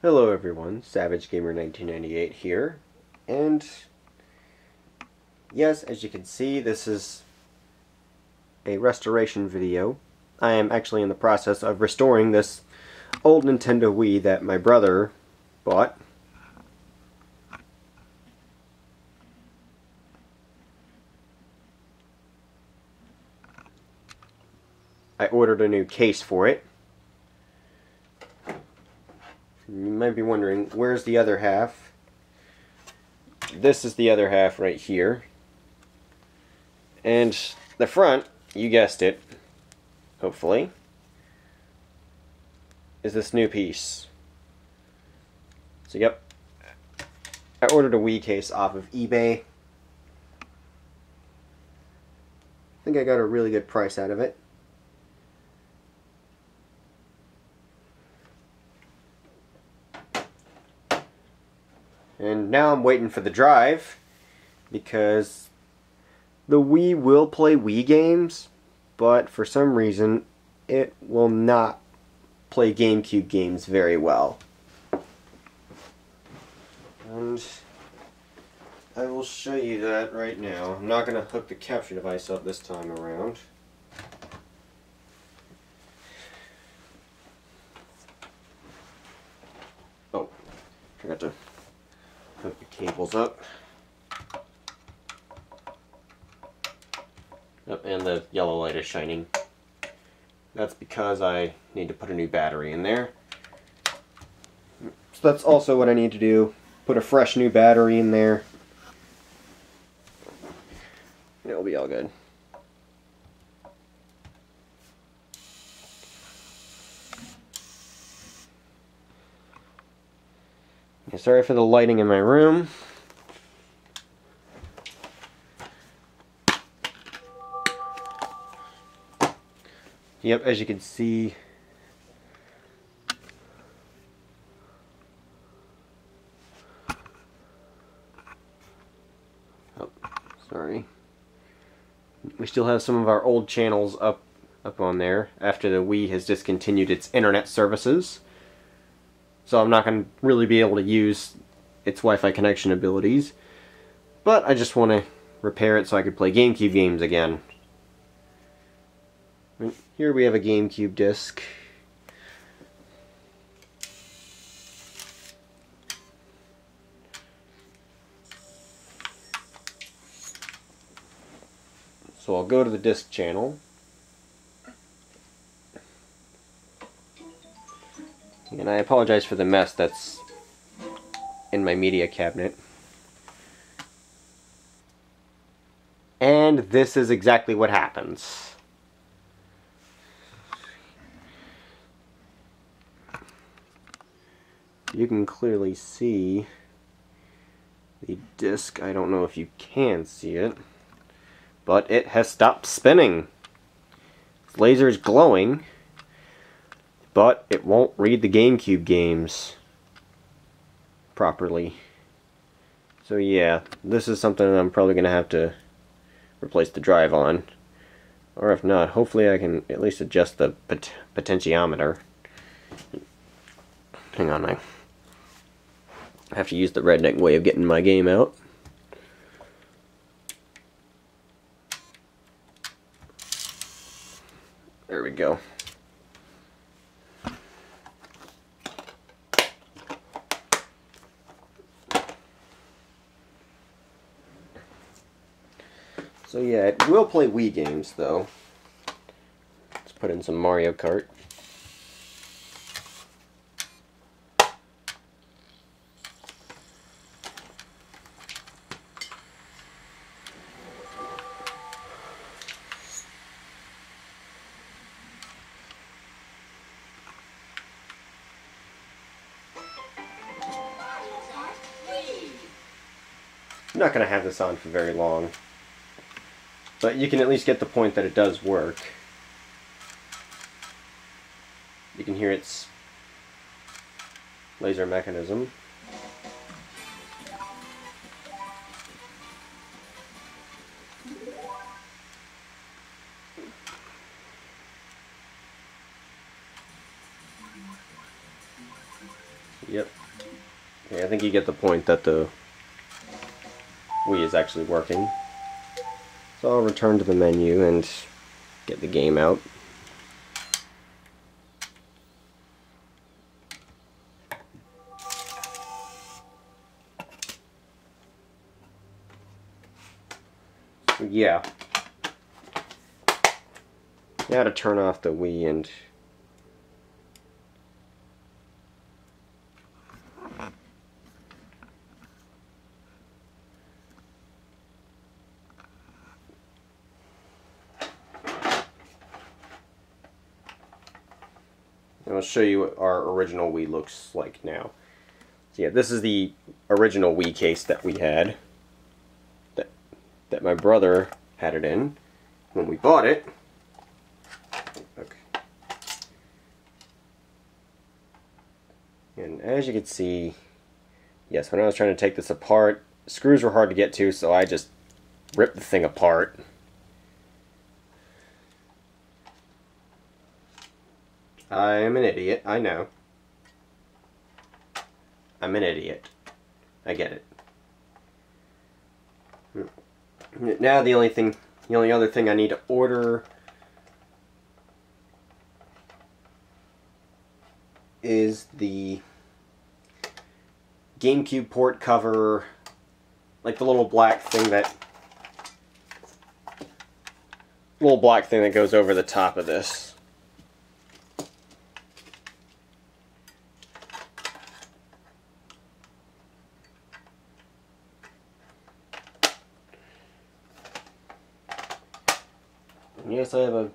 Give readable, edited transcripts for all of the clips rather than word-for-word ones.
Hello everyone, Savage Gamer 1998 here, and yes, as you can see, this is a restoration video. I am actually in the process of restoring this old Nintendo Wii that my brother bought. I ordered a new case for it. You might be wondering, where's the other half? This is the other half right here. And the front, you guessed it, hopefully, is this new piece. So yep, I ordered a Wii case off of eBay. I think I got a really good price out of it. And now I'm waiting for the drive, because the Wii will play Wii games, but for some reason it will not play GameCube games very well. And I will show you that right now. I'm not going to hook the capture device up this time around. Oh, forgot to hook the cables up. Yep, and the yellow light is shining. That's because I need to put a new battery in there. So that's also what I need to do. Put a fresh new battery in there. And it'll be all good. Yeah, sorry for the lighting in my room. Yep, as you can see, oh, sorry. We still have some of our old channels up on there after the Wii has discontinued its internet services. So I'm not going to really be able to use its Wi-Fi connection abilities. But I just want to repair it so I could play GameCube games again. Here we have a GameCube disc. So I'll go to the disc channel. And I apologize for the mess that's in my media cabinet. And this is exactly what happens. You can clearly see the disc. I don't know if you can see it, but it has stopped spinning. The laser is glowing, but it won't read the GameCube games properly. So yeah, this is something I'm probably going to have to replace the drive on. Or if not, hopefully I can at least adjust the potentiometer. Hang on, I have to use the redneck way of getting my game out. There we go. So yeah, it will play Wii games though. Let's put in some Mario Kart. I'm not going to have this on for very long, but you can at least get the point that it does work. You can hear its laser mechanism. Yep. Okay, I think you get the point that the Wii is actually working. So I'll return to the menu and get the game out. Yeah. Now to turn off the Wii and I'll show you what our original Wii looks like now. So yeah, this is the original Wii case that we had. That my brother had it in when we bought it. Okay. And as you can see, yes, when I was trying to take this apart, screws were hard to get to, so I just ripped the thing apart. I am an idiot, I know. I'm an idiot. I get it. Now the only other thing I need to order is the GameCube port cover, like the little black thing that goes over the top of this. Yes, I have a...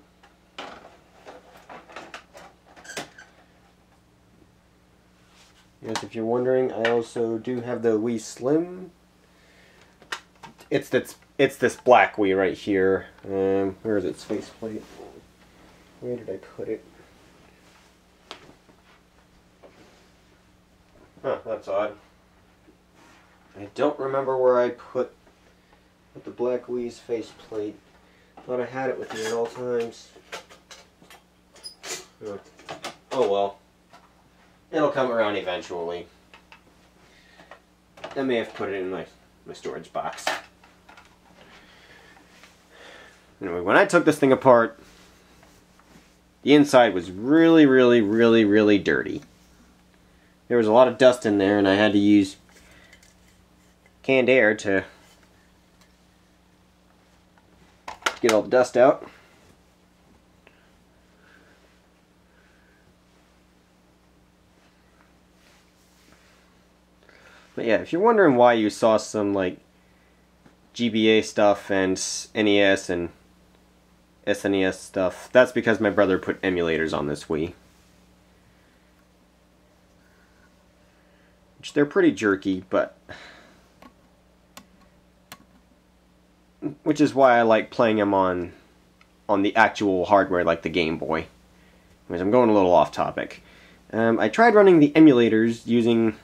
Yes, if you're wondering, I also do have the Wii Slim. It's this black Wii right here. Where is its faceplate? Where did I put it? Huh, that's odd. I don't remember where I put the black Wii's faceplate. Thought I had it with me at all times. Oh well. It'll come around eventually. I may have put it in my storage box. Anyway, when I took this thing apart, the inside was really, really, really, really dirty. There was a lot of dust in there, and I had to use canned air to get all the dust out. But yeah, if you're wondering why you saw some like GBA stuff and NES and SNES stuff, that's because my brother put emulators on this Wii. Which they're pretty jerky, but which is why I like playing them on the actual hardware, like the Game Boy. Anyways, I'm going a little off topic. I tried running the emulators using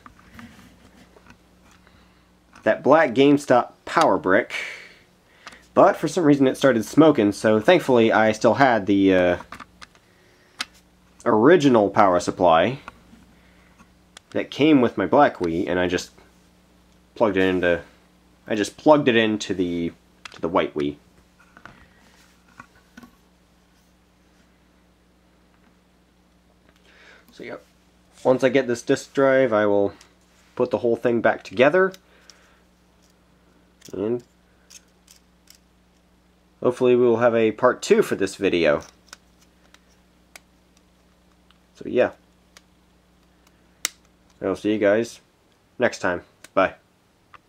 that black GameStop power brick, but for some reason it started smoking, so thankfully I still had the original power supply that came with my black Wii, and I just plugged it into the white Wii. So yep, once I get this disk drive, I will put the whole thing back together, and hopefully we will have a part 2 for this video. So yeah, I'll see you guys next time. Bye.